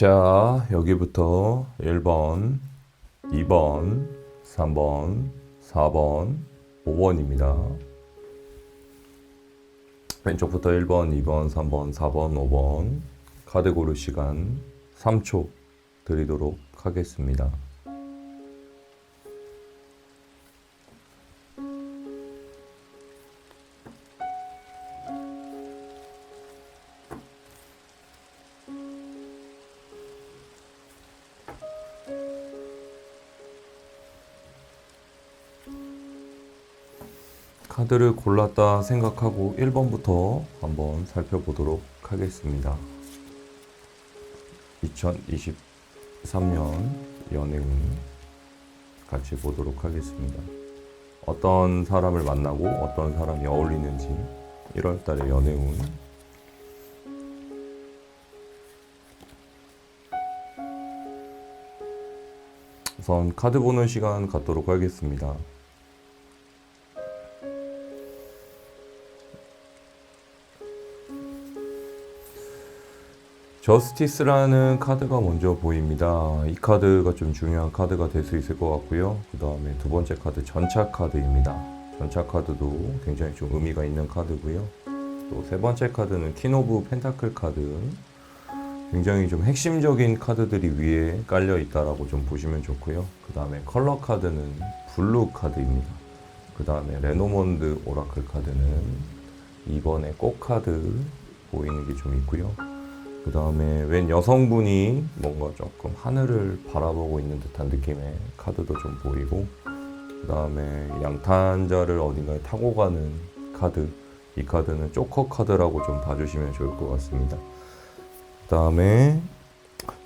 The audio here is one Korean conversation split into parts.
자, 여기부터 1번, 2번, 3번, 4번, 5번입니다. 왼쪽부터 1번, 2번, 3번, 4번, 5번 카드 고를 시간 3초 드리도록 하겠습니다. 카드를 골랐다 생각하고 1번부터 한번 살펴보도록 하겠습니다. 2023년 연애운 같이 보도록 하겠습니다. 어떤 사람을 만나고 어떤 사람이 어울리는지 1월달의 연애운. 우선 카드 보는 시간 갖도록 하겠습니다. 저스티스라는 카드가 먼저 보입니다. 이 카드가 좀 중요한 카드가 될 수 있을 것 같고요. 그 다음에 두 번째 카드 전차 카드입니다. 전차 카드도 굉장히 좀 의미가 있는 카드고요. 또 세 번째 카드는 퀸 오브 펜타클 카드. 굉장히 좀 핵심적인 카드들이 위에 깔려 있다라고 좀 보시면 좋고요. 그 다음에 컬러 카드는 블루 카드입니다. 그 다음에 레노몬드 오라클 카드는 이번에 꽃 카드 보이는 게 좀 있고요. 그 다음에 웬 여성분이 뭔가 조금 하늘을 바라보고 있는 듯한 느낌의 카드도 좀 보이고, 그 다음에 양탄자를 어딘가에 타고 가는 카드, 이 카드는 조커 카드라고 좀 봐주시면 좋을 것 같습니다. 그 다음에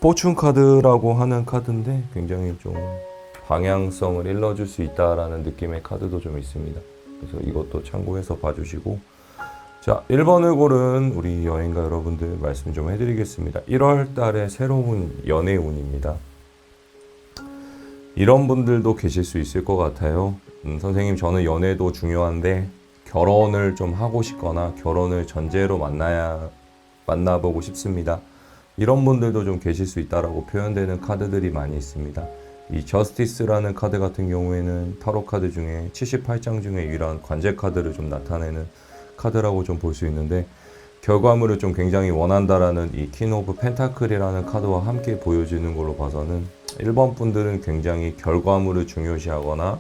포춘 카드라고 하는 카드인데 굉장히 좀 방향성을 일러줄 수 있다라는 느낌의 카드도 좀 있습니다. 그래서 이것도 참고해서 봐주시고, 자, 1번을 고른 우리 여행가 여러분들 말씀 좀 해드리겠습니다. 1월 달에 새로운 연애운입니다. 이런 분들도 계실 수 있을 것 같아요. 선생님, 저는 연애도 중요한데 결혼을 좀 하고 싶거나 결혼을 전제로 만나보고 싶습니다. 이런 분들도 좀 계실 수 있다라고 표현되는 카드들이 많이 있습니다. 이 저스티스라는 카드 같은 경우에는 타로 카드 중에 78장 중에 유일한 관제 카드를 좀 나타내는 카드라고 좀 볼 수 있는데, 결과물을 좀 굉장히 원한다라는 이 퀸 오브 펜타클이라는 카드와 함께 보여지는 걸로 봐서는 1번 분들은 굉장히 결과물을 중요시하거나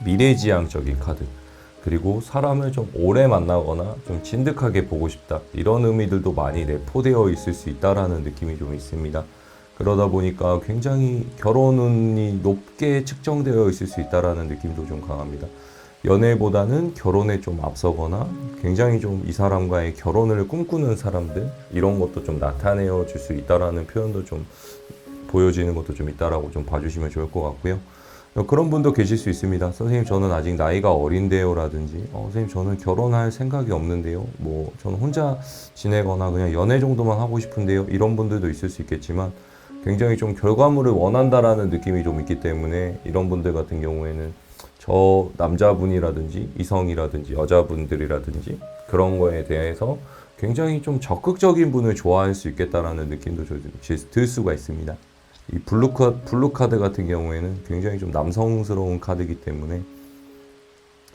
미래지향적인 카드, 그리고 사람을 좀 오래 만나거나 좀 진득하게 보고 싶다, 이런 의미들도 많이 내포되어 있을 수 있다라는 느낌이 좀 있습니다. 그러다 보니까 굉장히 결혼운이 높게 측정되어 있을 수 있다라는 느낌도 좀 강합니다. 연애보다는 결혼에 좀 앞서거나 굉장히 좀 이 사람과의 결혼을 꿈꾸는 사람들, 이런 것도 좀 나타내어 줄 수 있다라는 표현도 좀 보여지는 것도 좀 있다라고 좀 봐주시면 좋을 것 같고요. 그런 분도 계실 수 있습니다. 선생님, 저는 아직 나이가 어린데요 라든지, 선생님, 저는 결혼할 생각이 없는데요, 뭐 저는 혼자 지내거나 그냥 연애 정도만 하고 싶은데요, 이런 분들도 있을 수 있겠지만, 굉장히 좀 결과물을 원한다라는 느낌이 좀 있기 때문에 이런 분들 같은 경우에는 저 남자분이라든지 이성이라든지 여자분들이라든지 그런 거에 대해서 굉장히 좀 적극적인 분을 좋아할 수 있겠다라는 느낌도 들 수가 있습니다. 이 블루 카드 같은 경우에는 굉장히 좀 남성스러운 카드이기 때문에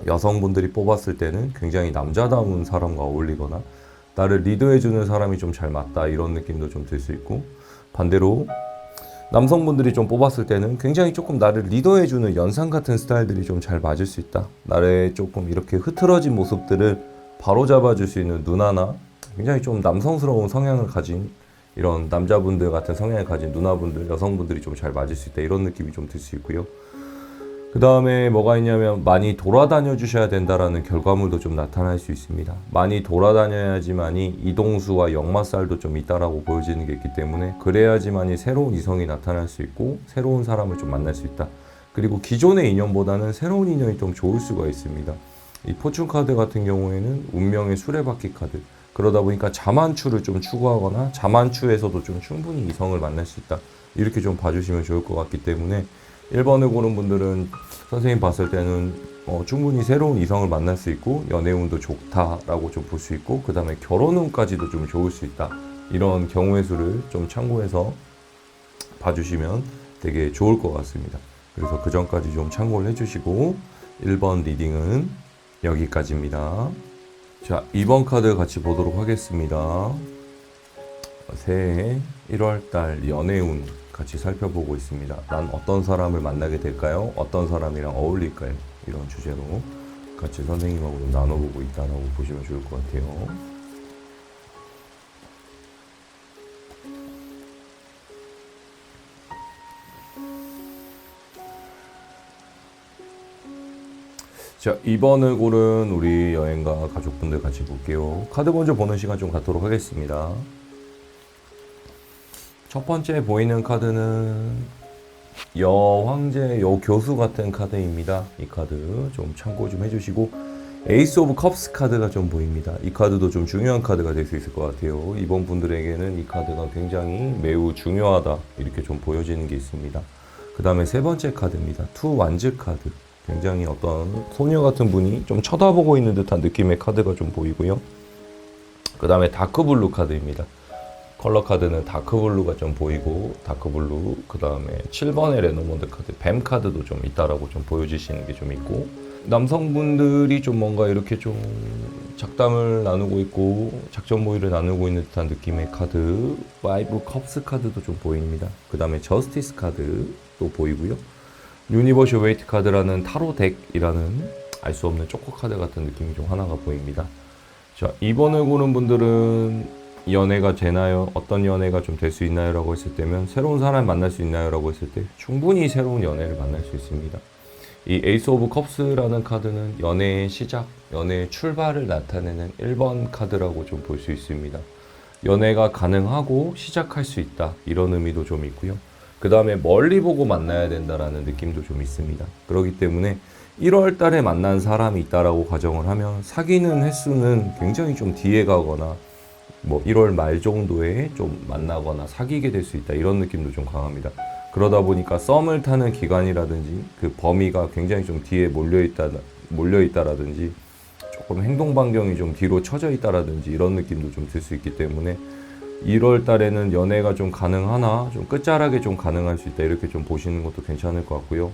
여성분들이 뽑았을 때는 굉장히 남자다운 사람과 어울리거나 나를 리드해주는 사람이 좀 잘 맞다, 이런 느낌도 좀 들 수 있고, 반대로 남성분들이 좀 뽑았을 때는 굉장히 조금 나를 리더해주는 연상 같은 스타일들이 좀 잘 맞을 수 있다. 나의 조금 이렇게 흐트러진 모습들을 바로잡아줄 수 있는 누나나 굉장히 좀 남성스러운 성향을 가진 이런 남자분들 같은 성향을 가진 누나분들, 여성분들이 좀 잘 맞을 수 있다, 이런 느낌이 좀 들 수 있고요. 그 다음에 뭐가 있냐면 많이 돌아다녀 주셔야 된다라는 결과물도 좀 나타날 수 있습니다. 많이 돌아다녀야지만이 이동수와 역마살도 좀 있다라고 보여지는 게 있기 때문에, 그래야지만이 새로운 이성이 나타날 수 있고 새로운 사람을 좀 만날 수 있다. 그리고 기존의 인연보다는 새로운 인연이 좀 좋을 수가 있습니다. 이 포춘 카드 같은 경우에는 운명의 수레바퀴 카드, 그러다 보니까 자만추를 좀 추구하거나 자만추에서도 좀 충분히 이성을 만날 수 있다, 이렇게 좀 봐주시면 좋을 것 같기 때문에 1번을 고른 분들은 선생님 봤을 때는 충분히 새로운 이성을 만날 수 있고 연애운도 좋다라고 좀 볼 수 있고, 그 다음에 결혼운까지도 좀 좋을 수 있다, 이런 경우의 수를 좀 참고해서 봐주시면 되게 좋을 것 같습니다. 그래서 그 전까지 좀 참고를 해주시고 1번 리딩은 여기까지입니다. 자, 2번 카드 같이 보도록 하겠습니다. 새해 1월달 연애운 같이 살펴보고 있습니다. 난 어떤 사람을 만나게 될까요? 어떤 사람이랑 어울릴까요? 이런 주제로 같이 선생님하고 나눠보고 있다라고 보시면 좋을 것 같아요. 자, 이번을 고른 우리 여행가 가족분들 같이 볼게요. 카드 먼저 보는 시간 좀 갖도록 하겠습니다. 첫 번째 보이는 카드는 여황제, 여교수 같은 카드입니다. 이 카드 좀 참고 좀 해주시고, 에이스 오브 컵스 카드가 좀 보입니다. 이 카드도 좀 중요한 카드가 될 수 있을 것 같아요. 이번 분들에게는 이 카드가 굉장히 매우 중요하다, 이렇게 좀 보여지는 게 있습니다. 그 다음에 세 번째 카드입니다. 투 완즈 카드. 굉장히 어떤 소녀 같은 분이 좀 쳐다보고 있는 듯한 느낌의 카드가 좀 보이고요. 그 다음에 다크블루 카드입니다. 컬러 카드는 다크블루가 좀 보이고, 다크블루, 그 다음에 7번의 레노몬드 카드, 뱀 카드도 좀 있다라고 좀 보여지시는 게 좀 있고, 남성분들이 좀 뭔가 이렇게 좀 작담을 나누고 있고 작전 모의를 나누고 있는 듯한 느낌의 카드, 파이브 컵스 카드도 좀 보입니다. 그 다음에 저스티스 카드도 보이고요. 유니버셜 웨이트 카드라는 타로 덱이라는 알 수 없는 초코 카드 같은 느낌이 좀 하나가 보입니다. 자, 2번을 고른 분들은 연애가 되나요? 어떤 연애가 좀 될 수 있나요? 라고 했을 때면, 새로운 사람 만날 수 있나요? 라고 했을 때 충분히 새로운 연애를 만날 수 있습니다. 이 에이스 오브 컵스라는 카드는 연애의 시작, 연애의 출발을 나타내는 1번 카드라고 좀 볼 수 있습니다. 연애가 가능하고 시작할 수 있다, 이런 의미도 좀 있고요. 그 다음에 멀리 보고 만나야 된다라는 느낌도 좀 있습니다. 그렇기 때문에 1월 달에 만난 사람이 있다라고 가정을 하면 사귀는 횟수는 굉장히 좀 뒤에 가거나 뭐 1월 말 정도에 좀 만나거나 사귀게 될 수 있다, 이런 느낌도 좀 강합니다. 그러다 보니까 썸을 타는 기간이라든지 그 범위가 굉장히 좀 뒤에 몰려있다라든지 조금 행동 반경이 좀 뒤로 처져 있다라든지 이런 느낌도 좀 들 수 있기 때문에 1월 달에는 연애가 좀 가능하나 좀 끝자락에 좀 가능할 수 있다, 이렇게 좀 보시는 것도 괜찮을 것 같고요.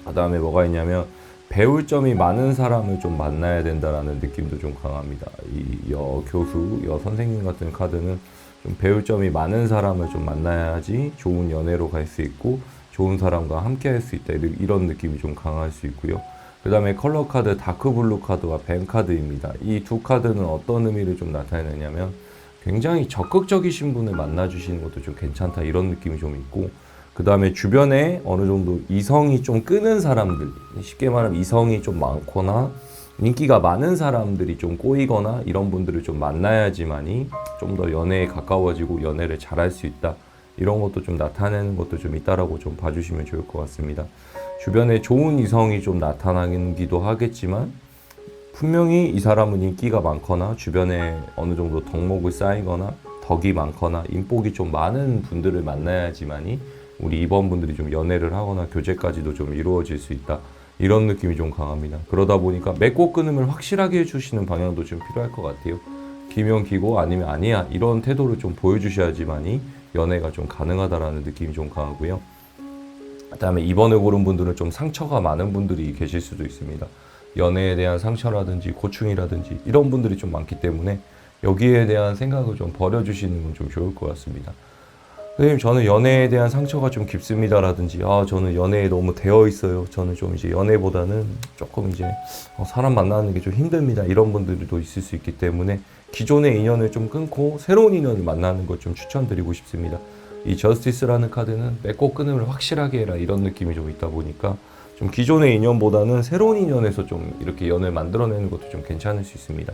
그 다음에 뭐가 있냐면, 배울 점이 많은 사람을 좀 만나야 된다라는 느낌도 좀 강합니다. 이 교수, 선생님 같은 카드는 좀 배울 점이 많은 사람을 좀 만나야지 좋은 연애로 갈 수 있고 좋은 사람과 함께 할 수 있다, 이런 느낌이 좀 강할 수 있고요. 그 다음에 컬러 카드 다크블루 카드와 뱀 카드입니다. 이 두 카드는 어떤 의미를 좀 나타내냐면, 굉장히 적극적이신 분을 만나주시는 것도 좀 괜찮다, 이런 느낌이 좀 있고, 그 다음에 주변에 어느 정도 이성이 좀 끄는 사람들, 쉽게 말하면 이성이 좀 많거나 인기가 많은 사람들이 좀 꼬이거나 이런 분들을 좀 만나야지만이 좀 더 연애에 가까워지고 연애를 잘할 수 있다, 이런 것도 좀 나타내는 것도 좀 있다라고 좀 봐주시면 좋을 것 같습니다. 주변에 좋은 이성이 좀 나타나기도 하겠지만, 분명히 이 사람은 인기가 많거나 주변에 어느 정도 덕목을 쌓이거나 덕이 많거나 인복이 좀 많은 분들을 만나야지만이 우리 2번 분들이 좀 연애를 하거나 교제까지도 좀 이루어질 수 있다, 이런 느낌이 좀 강합니다. 그러다 보니까 맺고 끊음을 확실하게 해주시는 방향도 좀 필요할 것 같아요. 기면 기고 아니면 아니야, 이런 태도를 좀 보여주셔야지만이 연애가 좀 가능하다라는 느낌이 좀 강하고요. 그 다음에 2번을 고른 분들은 좀 상처가 많은 분들이 계실 수도 있습니다. 연애에 대한 상처라든지 고충이라든지 이런 분들이 좀 많기 때문에 여기에 대한 생각을 좀 버려주시는 건 좀 좋을 것 같습니다. 선생님, 저는 연애에 대한 상처가 좀 깊습니다라든지, 저는 연애에 너무 되어 있어요, 저는 좀 이제 연애보다는 조금 이제 사람 만나는 게 좀 힘듭니다, 이런 분들도 있을 수 있기 때문에 기존의 인연을 좀 끊고 새로운 인연을 만나는 걸 좀 추천드리고 싶습니다. 이 저스티스라는 카드는 맺고 끊음을 확실하게 해라, 이런 느낌이 좀 있다 보니까 좀 기존의 인연보다는 새로운 인연에서 좀 이렇게 연을 만들어내는 것도 좀 괜찮을 수 있습니다.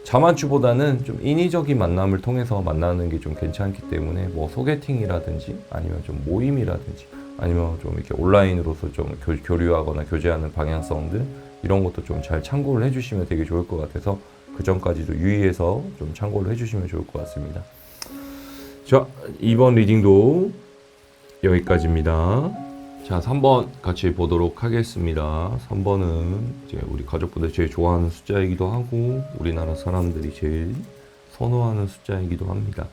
자만추보다는 좀 인위적인 만남을 통해서 만나는 게 좀 괜찮기 때문에 뭐 소개팅이라든지 아니면 좀 모임이라든지 아니면 좀 이렇게 온라인으로서 좀 교류하거나 교제하는 방향성들, 이런 것도 좀 잘 참고를 해주시면 되게 좋을 것 같아서 그 전까지도 유의해서 좀 참고를 해주시면 좋을 것 같습니다. 자, 2번 리딩도 여기까지입니다. 자, 3번 같이 보도록 하겠습니다. 3번은 이제 우리 가족분들 제일 좋아하는 숫자이기도 하고 우리나라 사람들이 제일 선호하는 숫자이기도 합니다.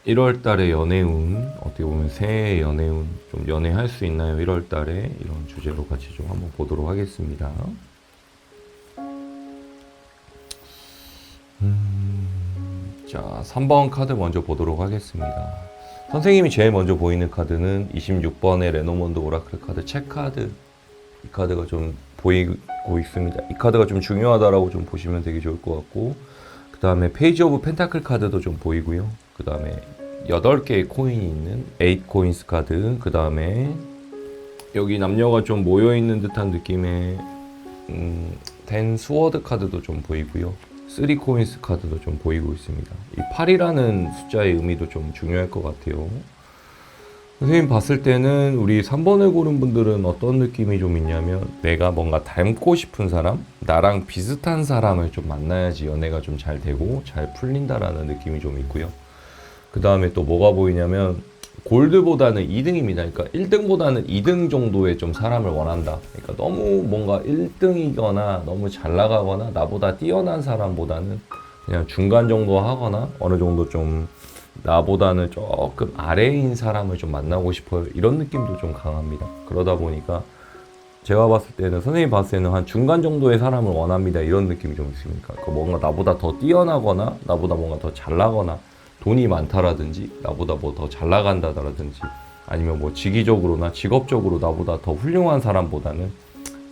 1월 달에 연애운, 어떻게 보면 새해 연애운, 좀 연애할 수 있나요? 1월 달에 이런 주제로 같이 좀 한번 보도록 하겠습니다. 자, 3번 카드 먼저 보도록 하겠습니다. 선생님이 제일 먼저 보이는 카드는 26번의 레노먼드 오라클 카드 체카드. 이 카드가 좀 보이고 있습니다. 이 카드가 좀 중요하다라고 좀 보시면 되게 좋을 것 같고, 그 다음에 페이지 오브 펜타클 카드도 좀 보이고요. 그 다음에 8개의 코인이 있는 8 코인스 카드, 그 다음에 여기 남녀가 좀 모여있는 듯한 느낌의 10 스워드 카드도 좀 보이고요. 3 코인스 카드도 좀 보이고 있습니다. 이 8이라는 숫자의 의미도 좀 중요할 것 같아요. 선생님 봤을 때는 우리 3번을 고른 분들은 어떤 느낌이 좀 있냐면, 내가 뭔가 닮고 싶은 사람, 나랑 비슷한 사람을 좀 만나야지 연애가 좀 잘 되고 잘 풀린다라는 느낌이 좀 있고요. 그 다음에 또 뭐가 보이냐면, 골드보다는 2등입니다. 그러니까 1등보다는 2등 정도의 좀 사람을 원한다. 그러니까 너무 뭔가 1등이거나 너무 잘 나가거나 나보다 뛰어난 사람보다는 그냥 중간 정도 하거나 어느 정도 좀 나보다는 조금 아래인 사람을 좀 만나고 싶어요. 이런 느낌도 좀 강합니다. 그러다 보니까 제가 봤을 때는, 선생님이 봤을 때는 한 중간 정도의 사람을 원합니다. 이런 느낌이 좀 있습니다. 그러니까 뭔가 나보다 더 뛰어나거나 나보다 뭔가 더 잘 나거나 돈이 많다라든지 나보다 뭐 더 잘 나간다라든지 아니면 뭐 직위적으로나 직업적으로 나보다 더 훌륭한 사람보다는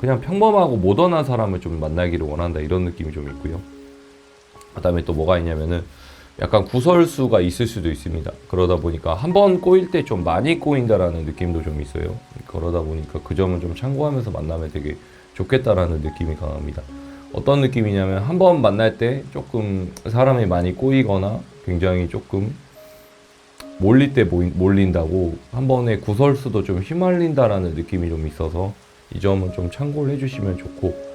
그냥 평범하고 모던한 사람을 좀 만나기를 원한다. 이런 느낌이 좀 있고요. 그 다음에 또 뭐가 있냐면은 약간 구설수가 있을 수도 있습니다. 그러다 보니까 한 번 꼬일 때 좀 많이 꼬인다라는 느낌도 좀 있어요. 그러다 보니까 그 점은 좀 참고하면서 만나면 되게 좋겠다라는 느낌이 강합니다. 어떤 느낌이냐면, 한 번 만날 때 조금 사람이 많이 꼬이거나 굉장히 조금 몰릴 때 몰린다고 한 번에 구설수도 좀 휘말린다라는 느낌이 좀 있어서 이 점은 좀 참고를 해주시면 좋고,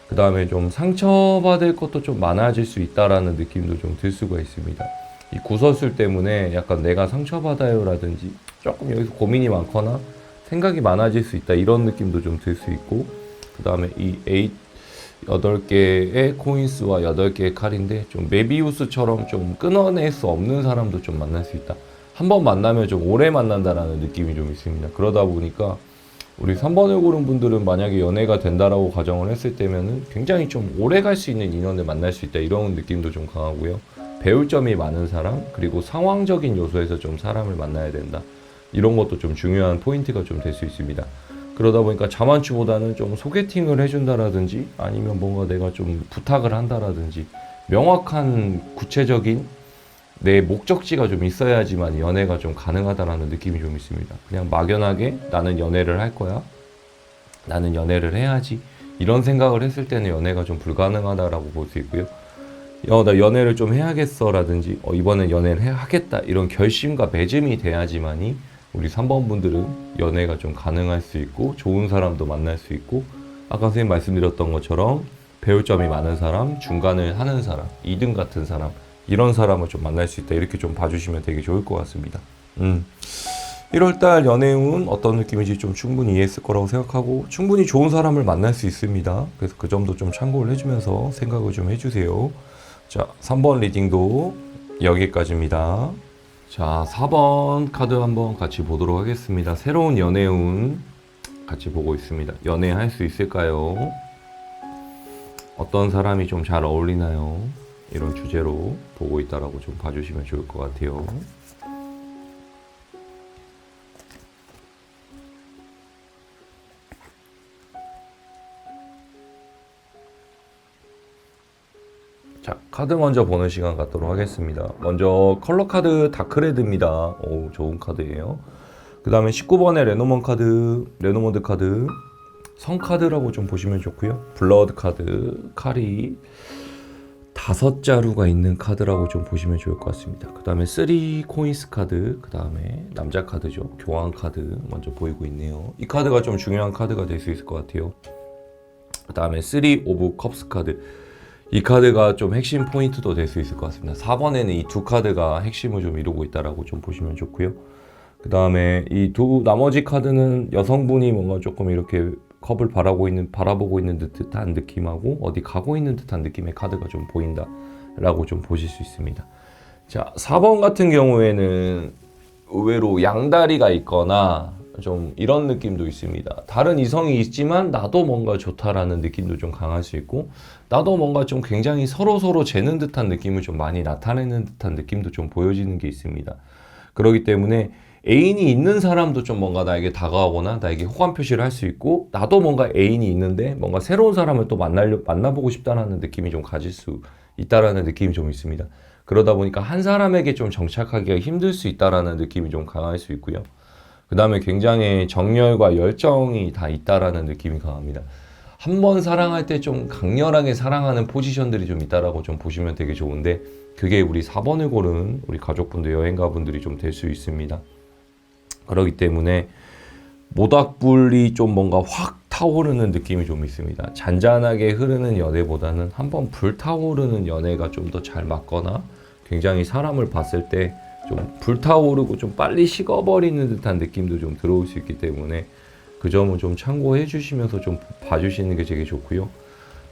그 다음에 좀 상처받을 것도 좀 많아질 수 있다라는 느낌도 좀 들 수가 있습니다. 이 구설수 때문에 약간 내가 상처받아요 라든지 조금 여기서 고민이 많거나 생각이 많아질 수 있다, 이런 느낌도 좀 들 수 있고, 그 다음에 이 8개의 코인스와 8개의 칼인데 좀 메비우스처럼 좀 끊어낼 수 없는 사람도 좀 만날 수 있다. 한 번 만나면 좀 오래 만난다라는 느낌이 좀 있습니다. 그러다 보니까 우리 3번을 고른 분들은 만약에 연애가 된다라고 가정을 했을 때면은 굉장히 좀 오래 갈 수 있는 인연을 만날 수 있다, 이런 느낌도 좀 강하고요. 배울 점이 많은 사람, 그리고 상황적인 요소에서 좀 사람을 만나야 된다, 이런 것도 좀 중요한 포인트가 좀 될 수 있습니다. 그러다 보니까 자만추보다는 좀 소개팅을 해준다라든지 아니면 뭔가 내가 좀 부탁을 한다라든지 명확한 구체적인 내 목적지가 좀 있어야지만 연애가 좀 가능하다라는 느낌이 좀 있습니다. 그냥 막연하게 나는 연애를 할 거야, 나는 연애를 해야지, 이런 생각을 했을 때는 연애가 좀 불가능하다라고 볼 수 있고요. 나 연애를 좀 해야겠어 라든지 이번엔 연애를 하겠다, 이런 결심과 매짐이 돼야지만이 우리 3번 분들은 연애가 좀 가능할 수 있고 좋은 사람도 만날 수 있고, 아까 선생님 말씀드렸던 것처럼 배울 점이 많은 사람, 중간을 하는 사람, 2등 같은 사람, 이런 사람을 좀 만날 수 있다, 이렇게 좀 봐주시면 되게 좋을 것 같습니다. 1월달 연애운 어떤 느낌인지 좀 충분히 이해했을 거라고 생각하고, 충분히 좋은 사람을 만날 수 있습니다. 그래서 그 점도 좀 참고를 해주면서 생각을 좀 해주세요. 자, 3번 리딩도 여기까지입니다. 자, 4번 카드 한번 같이 보도록 하겠습니다. 새로운 연애운 같이 보고 있습니다. 연애할 수 있을까요? 어떤 사람이 좀 잘 어울리나요? 이런 주제로 보고 있다라고 좀 봐주시면 좋을 것 같아요. 자, 카드 먼저 보는 시간 갖도록 하겠습니다. 먼저 컬러 카드 다크레드입니다. 오, 좋은 카드예요. 그 다음에 19번의 레노먼드 카드, 성 카드라고 좀 보시면 좋고요. 블러드 카드, 칼이 5자루가 있는 카드라고 좀 보시면 좋을 것 같습니다. 그 다음에 3 코인스 카드, 그 다음에 남자 카드죠. 교환 카드 먼저 보이고 있네요. 이 카드가 좀 중요한 카드가 될 수 있을 것 같아요. 그 다음에 3 오브 컵스 카드, 이 카드가 좀 핵심 포인트도 될 수 있을 것 같습니다. 4번에는 이 두 카드가 핵심을 좀 이루고 있다라고 좀 보시면 좋고요. 그 다음에 이 나머지 카드는 여성분이 뭔가 조금 이렇게 컵을 바라보고 있는 듯한 느낌하고 어디 가고 있는 듯한 느낌의 카드가 좀 보인다라고 좀 보실 수 있습니다. 자, 4번 같은 경우에는 의외로 양다리가 있거나 좀 이런 느낌도 있습니다. 다른 이성이 있지만 나도 뭔가 좋다라는 느낌도 좀 강할 수 있고, 나도 뭔가 좀 굉장히 서로 재는 듯한 느낌을 좀 많이 나타내는 듯한 느낌도 좀 보여지는 게 있습니다. 그렇기 때문에 애인이 있는 사람도 좀 뭔가 나에게 다가오거나 나에게 호감 표시를 할 수 있고, 나도 뭔가 애인이 있는데 뭔가 새로운 사람을 또 만나보고 싶다라는 느낌이 좀 가질 수 있다라는 느낌이 좀 있습니다. 그러다 보니까 한 사람에게 좀 정착하기가 힘들 수 있다라는 느낌이 좀 강할 수 있고요. 그 다음에 굉장히 정열과 열정이 다 있다라는 느낌이 강합니다. 한 번 사랑할 때 좀 강렬하게 사랑하는 포지션들이 좀 있다라고 좀 보시면 되게 좋은데, 그게 우리 4번을 고른 우리 가족분들, 여행가분들이 좀 될 수 있습니다. 그렇기 때문에 모닥불이 좀 뭔가 확 타오르는 느낌이 좀 있습니다. 잔잔하게 흐르는 연애보다는 한번 불타오르는 연애가 좀 더 잘 맞거나, 굉장히 사람을 봤을 때 좀 불타오르고 좀 빨리 식어버리는 듯한 느낌도 좀 들어올 수 있기 때문에 그 점은 좀 참고해 주시면서 좀 봐주시는 게 되게 좋고요.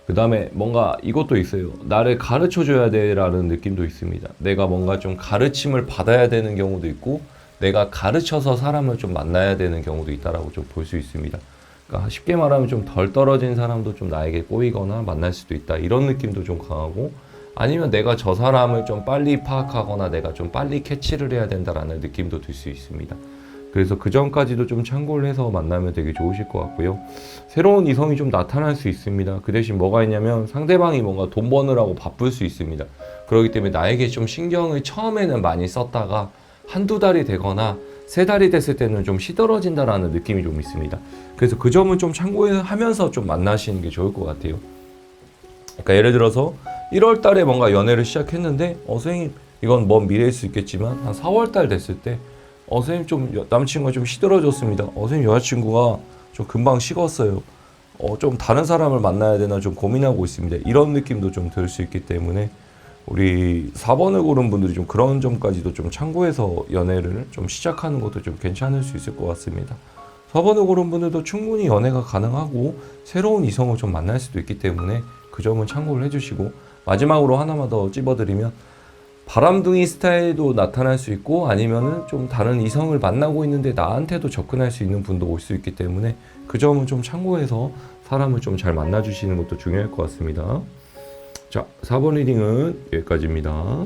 그 다음에 뭔가 이것도 있어요. 나를 가르쳐 줘야 돼라는 느낌도 있습니다. 내가 뭔가 좀 가르침을 받아야 되는 경우도 있고, 내가 가르쳐서 사람을 좀 만나야 되는 경우도 있다라고 좀 볼 수 있습니다. 그러니까 쉽게 말하면 좀 덜 떨어진 사람도 좀 나에게 꼬이거나 만날 수도 있다, 이런 느낌도 좀 강하고, 아니면 내가 저 사람을 좀 빨리 파악하거나 내가 좀 빨리 캐치를 해야 된다라는 느낌도 들 수 있습니다. 그래서 그 점까지도 좀 참고를 해서 만나면 되게 좋으실 것 같고요. 새로운 이성이 좀 나타날 수 있습니다. 그 대신 뭐가 있냐면 상대방이 뭔가 돈 버느라고 바쁠 수 있습니다. 그렇기 때문에 나에게 좀 신경을 처음에는 많이 썼다가 한두 달이 되거나 세 달이 됐을 때는 좀 시들어진다라는 느낌이 좀 있습니다. 그래서 그 점은 좀 참고하면서 좀 만나시는 게 좋을 것 같아요. 그러니까 예를 들어서 1월 달에 뭔가 연애를 시작했는데, 선생님, 이건 먼 미래일 수 있겠지만 한 4월 달 됐을 때 선생님 좀 남친구가 좀 시들어졌습니다. 선생님 여자친구가 좀 금방 식었어요. 좀 다른 사람을 만나야 되나 좀 고민하고 있습니다. 이런 느낌도 좀 들 수 있기 때문에 우리 4번을 고른 분들이 좀 그런 점까지도 좀 참고해서 연애를 좀 시작하는 것도 좀 괜찮을 수 있을 것 같습니다. 4번을 고른 분들도 충분히 연애가 가능하고 새로운 이성을 좀 만날 수도 있기 때문에 그 점은 참고를 해주시고, 마지막으로 하나만 더 찝어드리면, 바람둥이 스타일도 나타날 수 있고, 아니면은 좀 다른 이성을 만나고 있는데 나한테도 접근할 수 있는 분도 올 수 있기 때문에 그 점은 좀 참고해서 사람을 좀 잘 만나주시는 것도 중요할 것 같습니다. 자, 4번 리딩은 여기까지입니다.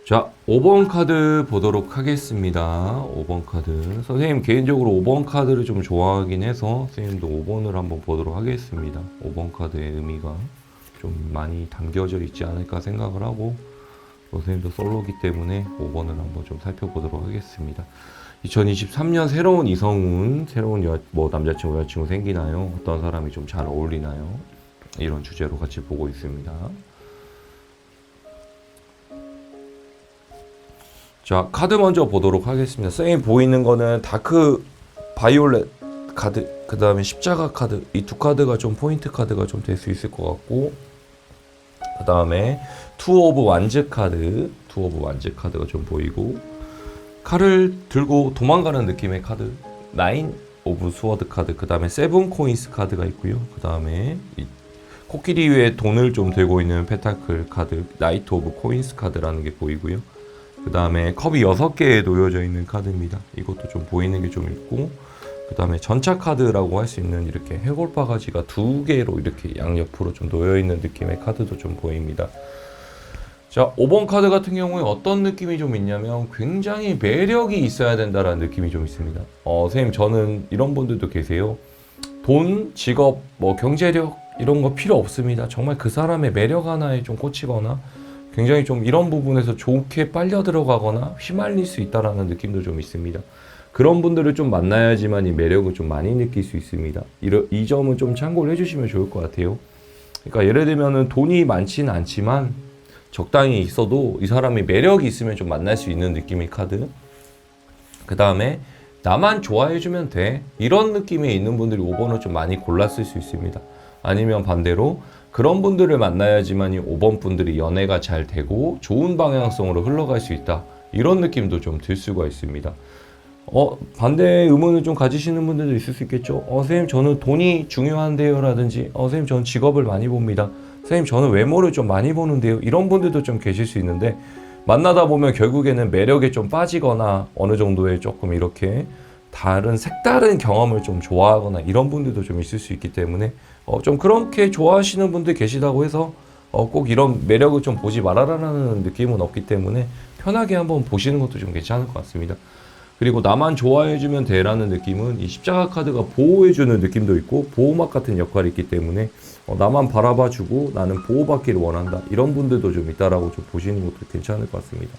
자, 5번 카드 보도록 하겠습니다. 5번 카드. 선생님 개인적으로 5번 카드를 좀 좋아하긴 해서 선생님도 5번을 한번 보도록 하겠습니다. 5번 카드의 의미가 좀 많이 담겨져 있지 않을까 생각을 하고, 선생님도 솔로기 때문에 5번을 한번 좀 살펴보도록 하겠습니다. 2023년 새로운 이성운, 새로운 남자친구, 여자친구 생기나요? 어떤 사람이 좀 잘 어울리나요? 이런 주제로 같이 보고 있습니다. 자, 카드 먼저 보도록 하겠습니다. 선생님 보이는 거는 다크 바이올렛 카드, 그 다음에 십자가 카드, 이 두 카드가 좀 포인트 카드가 좀 될 수 있을 것 같고, 그 다음에 투 오브 완즈 카드가 좀 보이고, 칼을 들고 도망가는 느낌의 카드, 나인 오브 스워드 카드, 그 다음에 세븐 코인스 카드가 있고요. 그 다음에 코끼리 위에 돈을 좀 들고 있는 페타클 카드, 나이트 오브 코인스 카드라는 게 보이고요. 그 다음에 컵이 6개에 놓여져 있는 카드입니다. 이것도 좀 보이는 게 좀 있고, 그 다음에 전차 카드라고 할 수 있는 이렇게 해골바가지가 2개로 이렇게 양옆으로 좀 놓여 있는 느낌의 카드도 좀 보입니다. 자, 5번 카드 같은 경우에 어떤 느낌이 좀 있냐면 굉장히 매력이 있어야 된다라는 느낌이 좀 있습니다. 선생님, 저는 이런 분들도 계세요. 돈, 직업, 경제력 이런 거 필요 없습니다. 정말 그 사람의 매력 하나에 좀 꽂히거나 굉장히 좀 이런 부분에서 좋게 빨려 들어가거나 휘말릴 수 있다라는 느낌도 좀 있습니다. 그런 분들을 좀 만나야지만 이 매력을 좀 많이 느낄 수 있습니다. 이 점은 좀 참고를 해주시면 좋을 것 같아요. 그러니까 예를 들면은 돈이 많지는 않지만 적당히 있어도 이 사람이 매력이 있으면 좀 만날 수 있는 느낌의 카드. 그 다음에 나만 좋아해주면 돼, 이런 느낌에 있는 분들이 5번을 좀 많이 골랐을 수 있습니다. 아니면 반대로 그런 분들을 만나야지만 이 5번 분들이 연애가 잘 되고 좋은 방향성으로 흘러갈 수 있다, 이런 느낌도 좀 들 수가 있습니다. 반대 의문을 좀 가지시는 분들도 있을 수 있겠죠. 선생님 저는 돈이 중요한데요 라든지 선생님 저는 직업을 많이 봅니다. 선생님 저는 외모를 좀 많이 보는데요. 이런 분들도 좀 계실 수 있는데 만나다 보면 결국에는 매력에 좀 빠지거나 어느 정도의 조금 이렇게 다른 색다른 경험을 좀 좋아하거나 이런 분들도 좀 있을 수 있기 때문에 좀 그렇게 좋아하시는 분들 계시다고 해서 꼭 이런 매력을 좀 보지 말아라라는 느낌은 없기 때문에 편하게 한번 보시는 것도 좀 괜찮을 것 같습니다. 그리고 나만 좋아해주면 돼라는 느낌은 이 십자가 카드가 보호해주는 느낌도 있고 보호막 같은 역할이 있기 때문에 나만 바라봐주고 나는 보호받기를 원한다 이런 분들도 좀 있다라고 좀 보시는 것도 괜찮을 것 같습니다.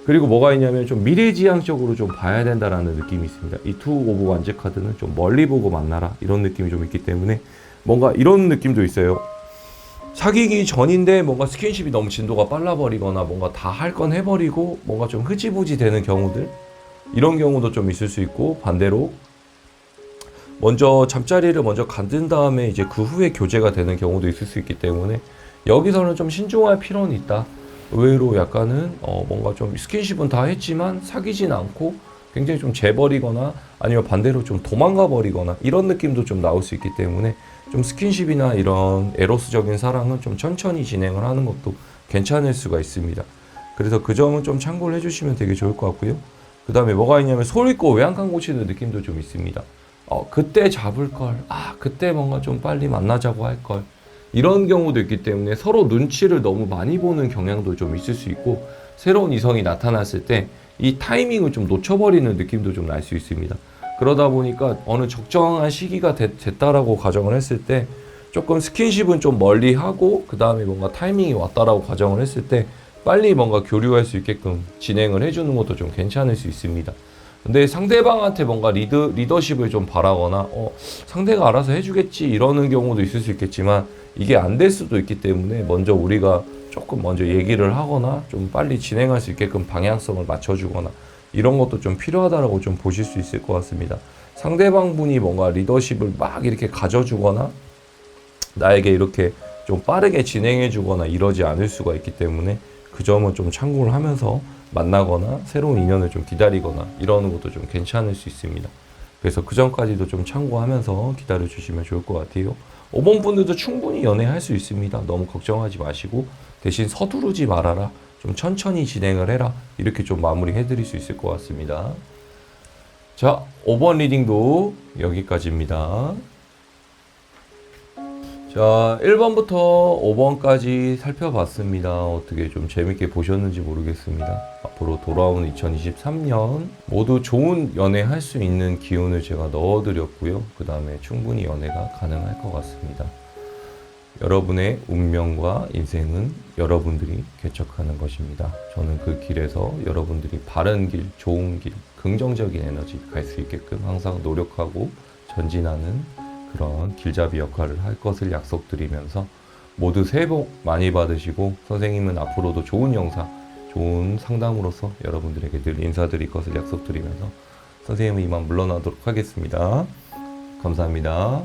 그리고 뭐가 있냐면 좀 미래지향적으로 좀 봐야 된다라는 느낌이 있습니다. 이 투 오브 완즈 카드는 좀 멀리 보고 만나라 이런 느낌이 좀 있기 때문에 뭔가 이런 느낌도 있어요. 사귀기 전인데 뭔가 스킨십이 너무 진도가 빨라버리거나 뭔가 다 할 건 해버리고 뭔가 좀 흐지부지 되는 경우들 이런 경우도 좀 있을 수 있고 반대로 먼저 잠자리를 먼저 가진 다음에 이제 그 후에 교제가 되는 경우도 있을 수 있기 때문에 여기서는 좀 신중할 필요는 있다. 의외로 약간은 뭔가 좀 스킨십은 다 했지만 사귀진 않고 굉장히 좀 재버리거나 아니면 반대로 좀 도망가 버리거나 이런 느낌도 좀 나올 수 있기 때문에 좀 스킨십이나 이런 에로스적인 사랑은 좀 천천히 진행을 하는 것도 괜찮을 수가 있습니다. 그래서 그 점은 좀 참고를 해주시면 되게 좋을 것 같고요. 그 다음에 뭐가 있냐면 소리 있고 외양간 고치는 느낌도 좀 있습니다. 그때 잡을 걸, 그때 뭔가 좀 빨리 만나자고 할 걸. 이런 경우도 있기 때문에 서로 눈치를 너무 많이 보는 경향도 좀 있을 수 있고 새로운 이성이 나타났을 때 이 타이밍을 좀 놓쳐버리는 느낌도 좀 날 수 있습니다. 그러다 보니까 어느 적정한 시기가 됐다라고 가정을 했을 때 조금 스킨십은 좀 멀리 하고 그 다음에 뭔가 타이밍이 왔다라고 가정을 했을 때 빨리 뭔가 교류할 수 있게끔 진행을 해주는 것도 좀 괜찮을 수 있습니다. 근데 상대방한테 뭔가 리더십을 좀 바라거나 상대가 알아서 해주겠지 이러는 경우도 있을 수 있겠지만 이게 안 될 수도 있기 때문에 먼저 우리가 조금 먼저 얘기를 하거나 좀 빨리 진행할 수 있게끔 방향성을 맞춰주거나 이런 것도 좀 필요하다라고 좀 보실 수 있을 것 같습니다. 상대방 분이 뭔가 리더십을 막 이렇게 가져주거나 나에게 이렇게 좀 빠르게 진행해주거나 이러지 않을 수가 있기 때문에 그 점은 좀 참고를 하면서 만나거나 새로운 인연을 좀 기다리거나 이러는 것도 좀 괜찮을 수 있습니다. 그래서 그 점까지도 좀 참고하면서 기다려 주시면 좋을 것 같아요. 5번 분들도 충분히 연애할 수 있습니다. 너무 걱정하지 마시고 대신 서두르지 말아라. 좀 천천히 진행을 해라. 이렇게 좀 마무리 해드릴 수 있을 것 같습니다. 자, 5번 리딩도 여기까지입니다. 자, 1번부터 5번까지 살펴봤습니다. 어떻게 좀 재밌게 보셨는지 모르겠습니다. 앞으로 돌아오는 2023년 모두 좋은 연애 할 수 있는 기운을 제가 넣어드렸고요. 그 다음에 충분히 연애가 가능할 것 같습니다. 여러분의 운명과 인생은 여러분들이 개척하는 것입니다. 저는 그 길에서 여러분들이 바른 길, 좋은 길, 긍정적인 에너지 갈 수 있게끔 항상 노력하고 전진하는 그런 길잡이 역할을 할 것을 약속드리면서 모두 새해 복 많이 받으시고 선생님은 앞으로도 좋은 영상, 좋은 상담으로서 여러분들에게 늘 인사드릴 것을 약속드리면서 선생님은 이만 물러나도록 하겠습니다. 감사합니다.